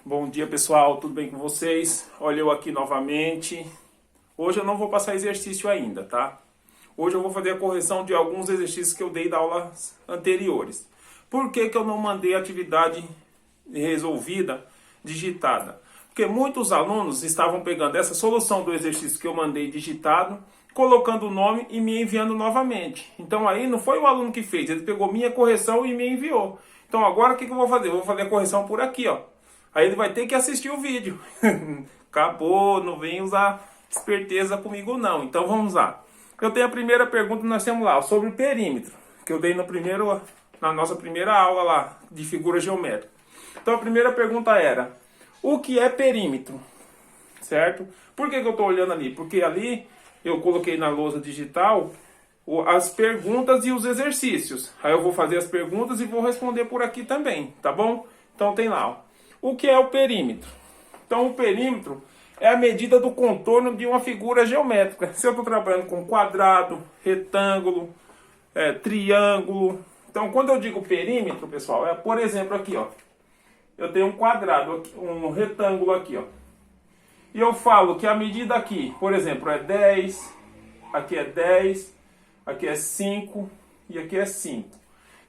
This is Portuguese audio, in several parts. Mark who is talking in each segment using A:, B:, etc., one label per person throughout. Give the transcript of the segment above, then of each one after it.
A: Bom dia, pessoal, tudo bem com vocês? Olha eu aqui novamente. Hoje eu não vou passar exercício ainda, tá? Hoje eu vou fazer a correção de alguns exercícios que eu dei das aulas anteriores. Por que que eu não mandei a atividade resolvida digitada? Porque muitos alunos estavam pegando essa solução do exercício que eu mandei digitado, colocando o nome e me enviando novamente. Então aí não foi o aluno que fez, ele pegou minha correção e me enviou. Então agora o que que eu vou fazer? Eu vou fazer a correção por aqui, ó. Aí ele vai ter que assistir o vídeo. Acabou, não vem usar esperteza comigo não. Então vamos lá. Eu tenho a primeira pergunta, nós temos lá, sobre o perímetro, que eu dei na nossa primeira aula lá, de figura geométrica. Então a primeira pergunta era, o que é perímetro? Certo? Por que que eu estou olhando ali? Porque ali eu coloquei na lousa digital as perguntas e os exercícios. Aí eu vou fazer as perguntas e vou responder por aqui também, tá bom? Então tem lá, ó. O que é o perímetro? Então o perímetro é a medida do contorno de uma figura geométrica. Se eu estou trabalhando com quadrado, retângulo, triângulo. Então quando eu digo perímetro, pessoal, é por exemplo aqui, ó. Eu tenho um quadrado, um retângulo aqui, ó. E eu falo que a medida aqui, por exemplo, é 10, aqui é 10, aqui é 5 e aqui é 5.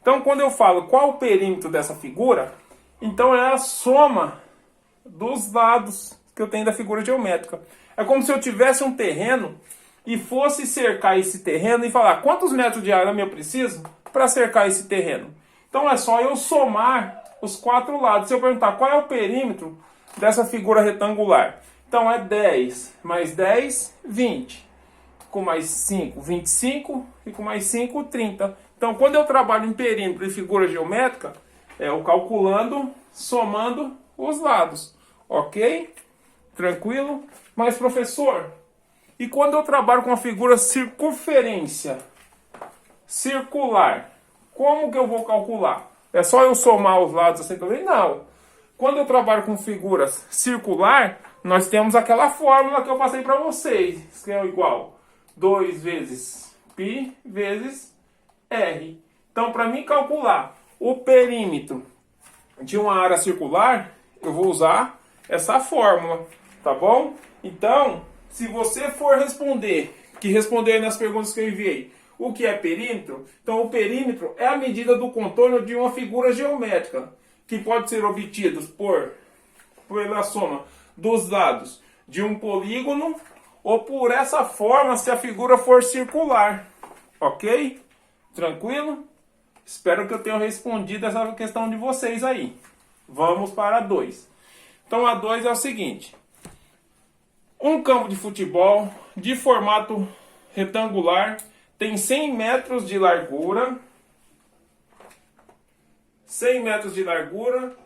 A: Então quando eu falo qual o perímetro dessa figura, então é a soma dos lados que eu tenho da figura geométrica. É como se eu tivesse um terreno e fosse cercar esse terreno e falar quantos metros de arame eu preciso para cercar esse terreno. Então é só eu somar os quatro lados. Se eu perguntar qual é o perímetro dessa figura retangular, então é 10 mais 10, 20. Com mais 5, 25. E com mais 5, 30. Então quando eu trabalho em perímetro e figura geométrica, eu calculando, somando os lados. Ok? Tranquilo? Mas professor, e quando eu trabalho com a figura circunferência circular, como que eu vou calcular? É só eu somar os lados assim também? Não. Quando eu trabalho com figuras circular, nós temos aquela fórmula que eu passei para vocês, que é igual 2 vezes π vezes r. Então, para mim calcular o perímetro de uma área circular, eu vou usar essa fórmula, tá bom? Então, se você for responder nas perguntas que eu enviei, o que é perímetro? Então, o perímetro é a medida do contorno de uma figura geométrica, que pode ser obtido pela soma dos lados de um polígono ou por essa forma se a figura for circular. Ok? Tranquilo? Espero que eu tenha respondido essa questão de vocês aí. Vamos para a 2. Então a 2 é o seguinte. Um campo de futebol de formato retangular tem 100 metros de largura. 100 metros de largura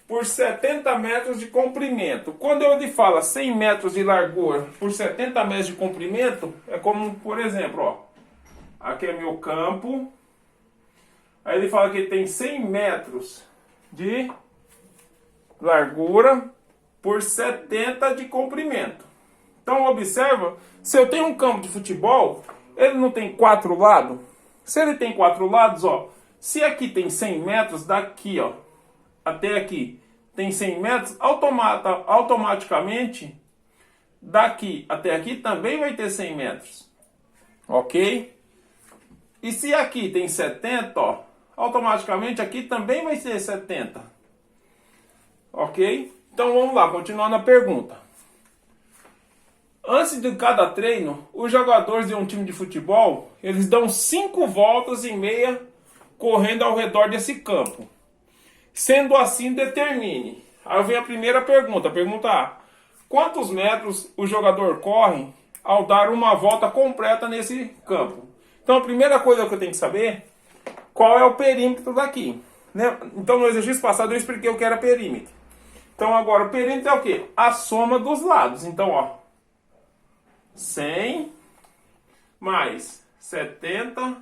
A: por 70 metros de comprimento. Quando ele fala 100 metros de largura por 70 metros de comprimento, é como, por exemplo, ó. Aqui é meu campo. Aí ele fala que ele tem 100 metros de largura por 70 de comprimento. Então observa, se eu tenho um campo de futebol, ele não tem 4 lados? Se ele tem 4 lados, ó, se aqui tem 100 metros, daqui ó, até aqui tem 100 metros, automaticamente daqui até aqui também vai ter 100 metros. Ok? E se aqui tem 70, ó, automaticamente aqui também vai ser 70. Ok? Então vamos lá, continuando a pergunta. Antes de cada treino, os jogadores de um time de futebol, eles dão 5 voltas e meia correndo ao redor desse campo. Sendo assim, determine. Aí vem a primeira pergunta, pergunta A. Quantos metros o jogador corre ao dar uma volta completa nesse campo? Então a primeira coisa que eu tenho que saber, qual é o perímetro daqui, né? Então no exercício passado eu expliquei o que era perímetro. Então agora o perímetro é o quê? A soma dos lados. Então ó, 100 mais 70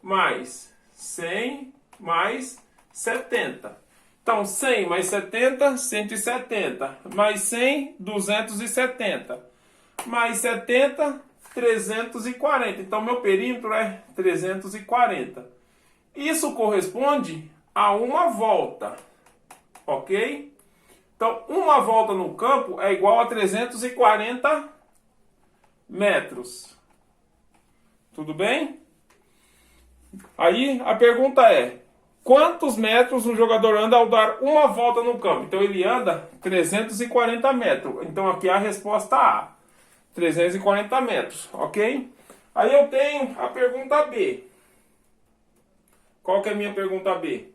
A: mais 100 mais 70. Então 100 mais 70, 170. Mais 100, 270. Mais 70, 340. Então meu perímetro é 340. Isso corresponde a uma volta. Ok? Então, uma volta no campo é igual a 340 metros. Tudo bem? Aí a pergunta é: quantos metros um jogador anda ao dar uma volta no campo? Então ele anda 340 metros. Então aqui é a resposta A. 340 metros, ok? Aí eu tenho a pergunta B. Qual que é a minha pergunta B?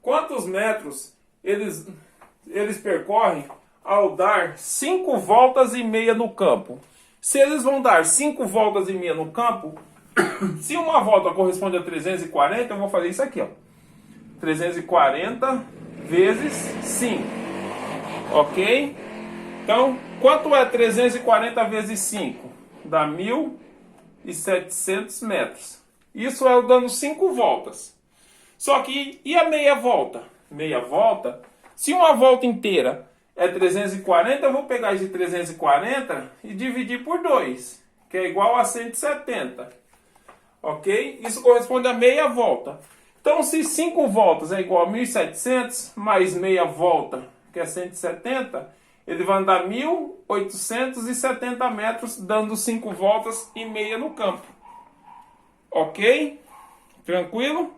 A: Quantos metros eles percorrem ao dar 5 voltas e meia no campo? Se eles vão dar 5 voltas e meia no campo, se uma volta corresponde a 340, eu vou fazer isso aqui, ó. 340 vezes 5, ok? Então, quanto é 340 vezes 5? Dá 1.700 metros. Isso é eu dando 5 voltas. Só que, e a meia volta? Meia volta, se uma volta inteira é 340, eu vou pegar esse 340 e dividir por 2, que é igual a 170. Ok? Isso corresponde a meia volta. Então, se 5 voltas é igual a 1.700, mais meia volta, que é 170, ele vai andar 1.870 metros, dando 5 voltas e meia no campo. Ok? Tranquilo?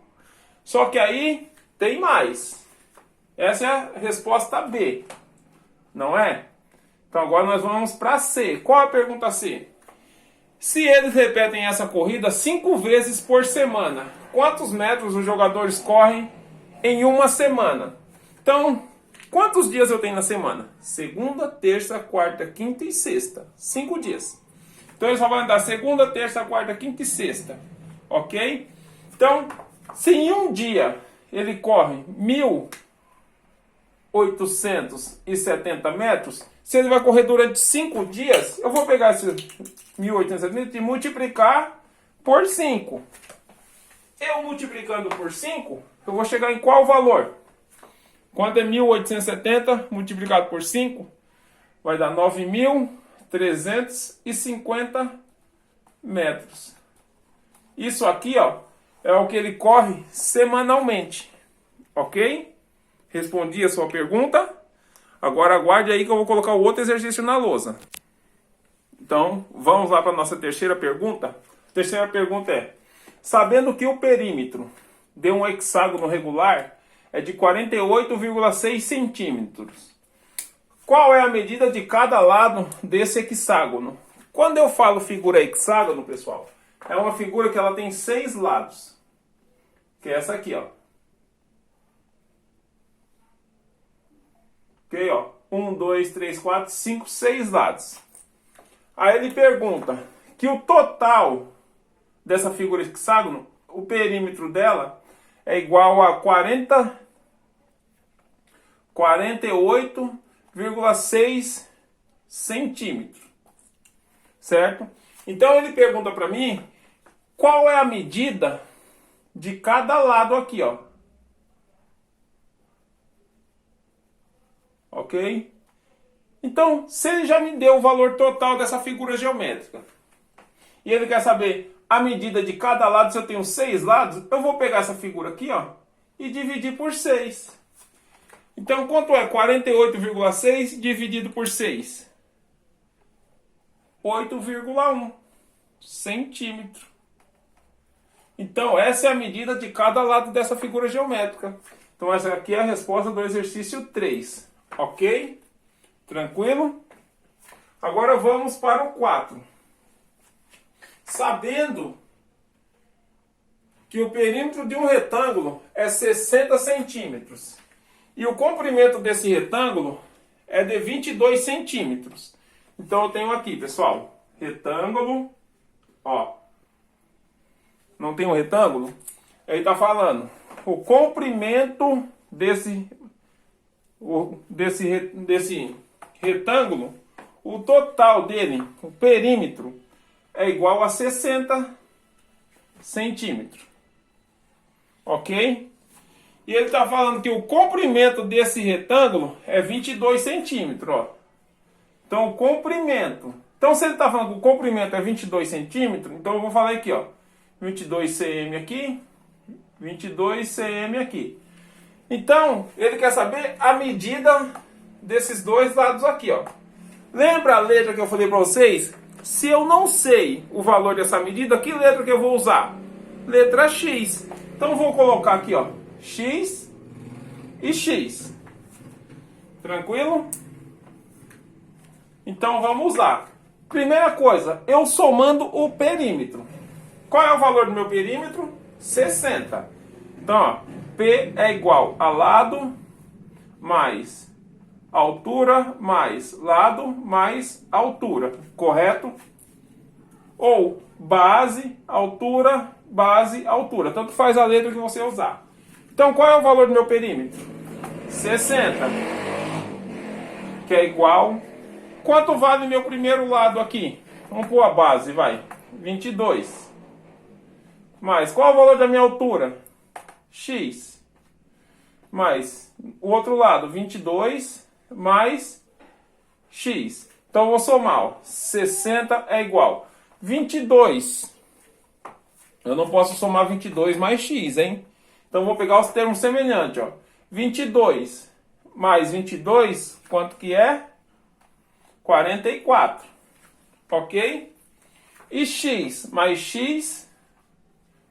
A: Só que aí tem mais. Essa é a resposta B. Não é? Então agora nós vamos para C. Qual é a pergunta C? Se eles repetem essa corrida 5 vezes por semana, quantos metros os jogadores correm em uma semana? Então, quantos dias eu tenho na semana? Segunda, terça, quarta, quinta e sexta. 5 dias. Então eles só vão andar segunda, terça, quarta, quinta e sexta. Ok? Então, se em um dia ele corre 1.870 metros, se ele vai correr durante 5 dias, eu vou pegar esses 1.870 metros e multiplicar por 5. Eu multiplicando por 5, eu vou chegar em qual valor? Quanto é 1.870 multiplicado por 5? Vai dar 9.350 metros. Isso aqui, ó, é o que ele corre semanalmente. Ok? Respondi a sua pergunta. Agora aguarde aí que eu vou colocar o outro exercício na lousa. Então, vamos lá para a nossa terceira pergunta. A terceira pergunta é: sabendo que o perímetro de um hexágono regular é de 48,6 centímetros, qual é a medida de cada lado desse hexágono? Quando eu falo figura hexágono, pessoal, é uma figura que ela tem 6 lados. Que é essa aqui, ó. Ok, ó. 1, 2, 3, 4, 5, 6 lados. Aí ele pergunta que o total dessa figura hexágono, o perímetro dela, é igual a 48,6 centímetros. Certo? Então ele pergunta para mim qual é a medida de cada lado aqui, ó. Ok? Então, se ele já me deu o valor total dessa figura geométrica e ele quer saber a medida de cada lado, se eu tenho 6 lados, eu vou pegar essa figura aqui, ó, e dividir por 6. Então, quanto é 48,6 dividido por 6? 8,1 centímetro. Então, essa é a medida de cada lado dessa figura geométrica. Então, essa aqui é a resposta do exercício 3. Ok? Tranquilo? Agora vamos para o 4. Sabendo que o perímetro de um retângulo é 60 centímetros e o comprimento desse retângulo é de 22 centímetros. Então, eu tenho aqui, pessoal, retângulo, ó. Não tem um retângulo? Ele está falando o comprimento desse retângulo, o total dele, o perímetro, é igual a 60 centímetros. Ok? E ele está falando que o comprimento desse retângulo é 22 centímetros. Ó. Então, o comprimento. Então, se ele está falando que o comprimento é 22 centímetros, então eu vou falar aqui, ó. 22 cm aqui, 22 cm aqui. Então, ele quer saber a medida desses dois lados aqui, ó. Lembra a letra que eu falei para vocês? Se eu não sei o valor dessa medida, que letra que eu vou usar? Letra X. Então vou colocar aqui, ó, X e X. Tranquilo? Então vamos lá. Primeira coisa, eu somando o perímetro. Qual é o valor do meu perímetro? 60. Então, ó, P é igual a lado mais altura mais lado mais altura, correto? Ou base, altura, tanto faz a letra que você usar. Então, qual é o valor do meu perímetro? 60, que é igual... Quanto vale meu primeiro lado aqui? Vamos pôr a base, vai. 22. Mais, qual é o valor da minha altura? X. Mais, o outro lado, 22 mais X. Então, eu vou somar, ó. 60 é igual 22. Eu não posso somar 22 mais X, hein? Então, eu vou pegar os termos semelhantes, ó. 22 mais 22, quanto que é? 44. Ok? E X mais X,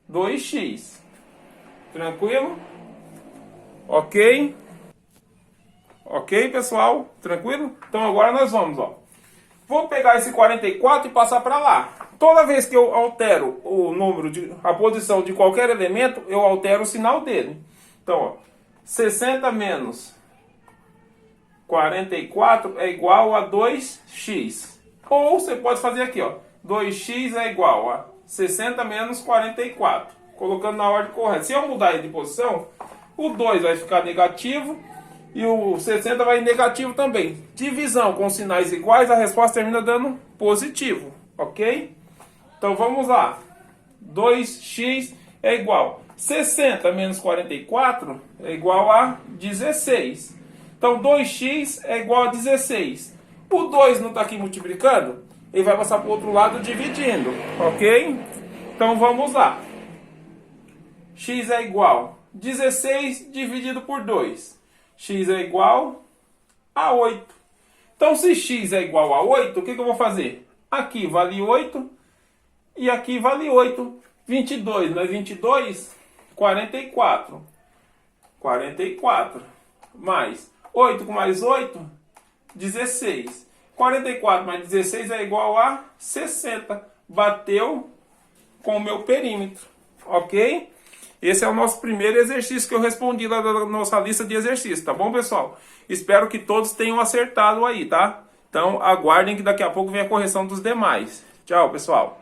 A: 2X. Tranquilo? Ok? Ok, pessoal? Tranquilo? Então agora nós vamos, ó. Vou pegar esse 44 e passar para lá. Toda vez que eu altero o número, a posição de qualquer elemento, eu altero o sinal dele. Então, ó, 60 menos 44 é igual a 2x. Ou você pode fazer aqui, ó. 2x é igual a 60 menos 44. Colocando na ordem correta. Se eu mudar ele de posição, o 2 vai ficar negativo e o 60 vai negativo também. Divisão com sinais iguais, a resposta termina dando positivo. Ok? Então vamos lá. 2x é igual. 60 menos 44 é igual a 16. Então 2x é igual a 16. O 2 não está aqui multiplicando, ele vai passar para o outro lado dividindo. Ok? Então vamos lá. X é igual a 16 dividido por 2. X é igual a 8. Então se x é igual a 8, o que eu vou fazer? Aqui vale 8 e aqui vale 8. 22 mais 22, 44. 44 mais 8 com mais 8, 16. 44 mais 16 é igual a 60. Bateu com o meu perímetro. Ok? Esse é o nosso primeiro exercício que eu respondi lá da nossa lista de exercícios, tá bom, pessoal? Espero que todos tenham acertado aí, tá? Então, aguardem que daqui a pouco vem a correção dos demais. Tchau, pessoal.